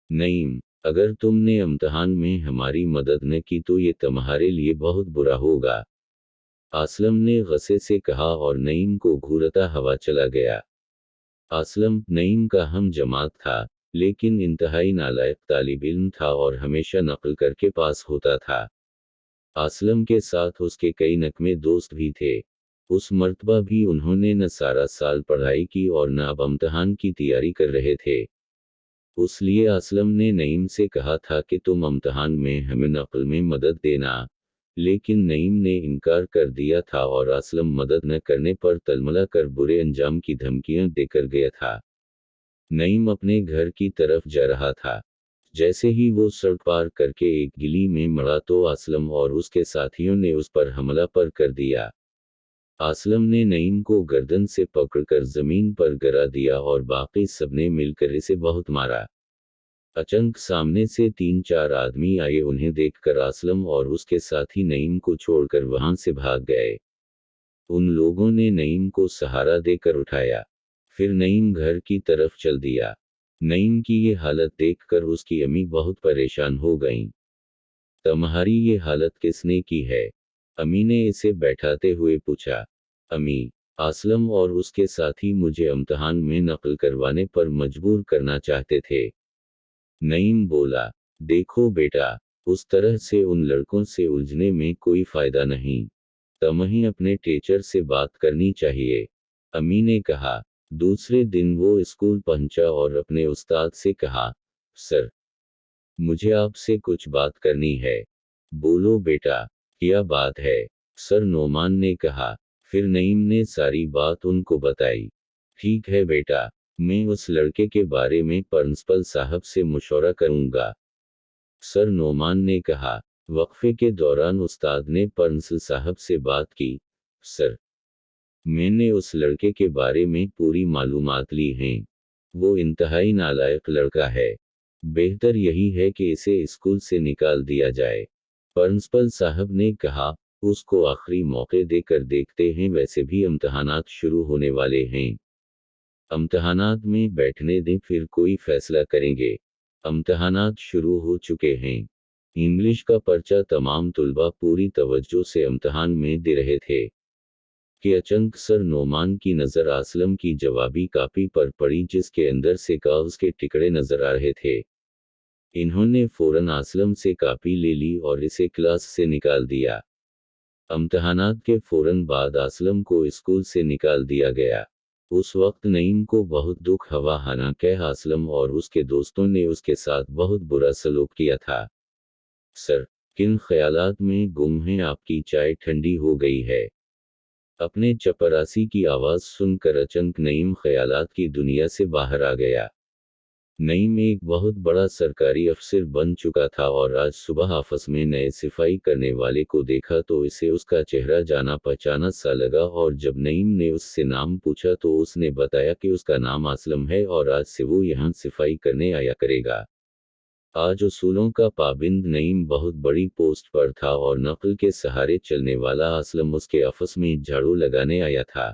नईम, अगर तुमने इम्तिहान में हमारी मदद न की तो ये तुम्हारे लिए बहुत बुरा होगा। असलम ने गुस्से से कहा और नईम को घूरता हुआ चला गया। असलम नईम का हम जमात था, लेकिन इंतहाई नालायक तालिब इल्म था और हमेशा नकल करके पास होता था। असलम के साथ उसके कई नकमे दोस्त भी थे। उस मर्तबा भी उन्होंने न सारा साल पढ़ाई की और न अब इम्तिहान की तैयारी कर रहे थे। उसलिए असलम ने नईम से कहा था कि तुम इम्तिहान में हमें नकल में मदद देना, लेकिन नईम ने इनकार कर दिया था और असलम मदद न करने पर तलमला कर बुरे अंजाम की धमकियां देकर गया था। नईम अपने घर की तरफ जा रहा था। जैसे ही वो सड़क पार करके एक गली में मड़ा तो असलम और उसके साथियों ने उस पर हमला पर कर दिया। असलम ने नईम को गर्दन से पकड़कर जमीन पर गिरा दिया और बाकी सबने मिलकर इसे बहुत मारा। अचानक सामने से 3-4 आदमी आए। उन्हें देखकर असलम और उसके साथी नईम को छोड़कर वहां से भाग गए। उन लोगों ने नईम को सहारा देकर उठाया। फिर नईम घर की तरफ चल दिया। नईम की ये हालत देखकर उसकी अम्मी बहुत परेशान हो गईं। तुम्हारी ये हालत किसने की है? अम्मी ने इसे बैठाते हुए पूछा। अम्मी, असलम और उसके साथी मुझे इम्तिहान में नकल करवाने पर मजबूर करना चाहते थे। नईम बोला। देखो बेटा, उस तरह से उन लड़कों से उलझने में कोई फायदा नहीं। तुम्हें अपने टीचर से बात करनी चाहिए। अम्मी ने कहा। दूसरे दिन वो स्कूल पहुंचा और अपने उस्ताद से कहा, सर, मुझे आपसे कुछ बात करनी है। बोलो बेटा, क्या बात है? सर नोमान ने कहा। फिर नईम ने सारी बात उनको बताई। ठीक है बेटा, मैं उस लड़के के बारे में प्रिंसिपल साहब से मशवरा करूंगा, सर नोमान ने कहा। वक्फे के दौरान उस्ताद ने प्रिंसिपल साहब से बात की। सर, मैंने उस लड़के के बारे में पूरी मालूमात ली हैं। वो इंतहाई नालायक लड़का है। बेहतर यही है कि इसे स्कूल से निकाल दिया जाए। प्रिंसिपल साहब ने कहा, उसको आखिरी मौके देकर देखते हैं, वैसे भी इम्तहानात शुरू होने वाले हैं। इम्तहानात में बैठने दें, फिर कोई फैसला करेंगे। इम्तहानात शुरू हो चुके हैं। इंग्लिश का पर्चा तमाम तुलबा पूरी तवज्जो से इम्तहान में दे रहे थे कि अचानक सर नोमान की नज़र असलम की जवाबी कापी पर पड़ी, जिसके अंदर से कागज के टुकड़े नजर आ रहे थे। इन्होंने फौरन असलम से कापी ले ली और इसे क्लास से निकाल दिया। इम्तहानात के फौरन बाद असलम को स्कूल से निकाल दिया गया। उस वक्त नईम को बहुत दुख हुआ, हालांकि असलम और उसके दोस्तों ने उसके साथ बहुत बुरा सलूक किया था। सर, किन ख्यालात में गुम हैं? आपकी चाय ठंडी हो गई है। अपने चपरासी की आवाज सुनकर अचानक नईम ख्यालात की दुनिया से बाहर आ गया। नईम एक बहुत बड़ा सरकारी अफसर बन चुका था और आज सुबह ऑफिस में नए सिफाई करने वाले को देखा तो इसे उसका चेहरा जाना पहचाना सा लगा, और जब नईम ने उससे नाम पूछा तो उसने बताया कि उसका नाम असलम है और आज से वो यहाँ सिफाई करने आया करेगा। आज उसूलों का पाबंद नईम बहुत बड़ी पोस्ट पर था और नकल के सहारे चलने वाला असलम उसके ऑफिस में झाड़ू लगाने आया था।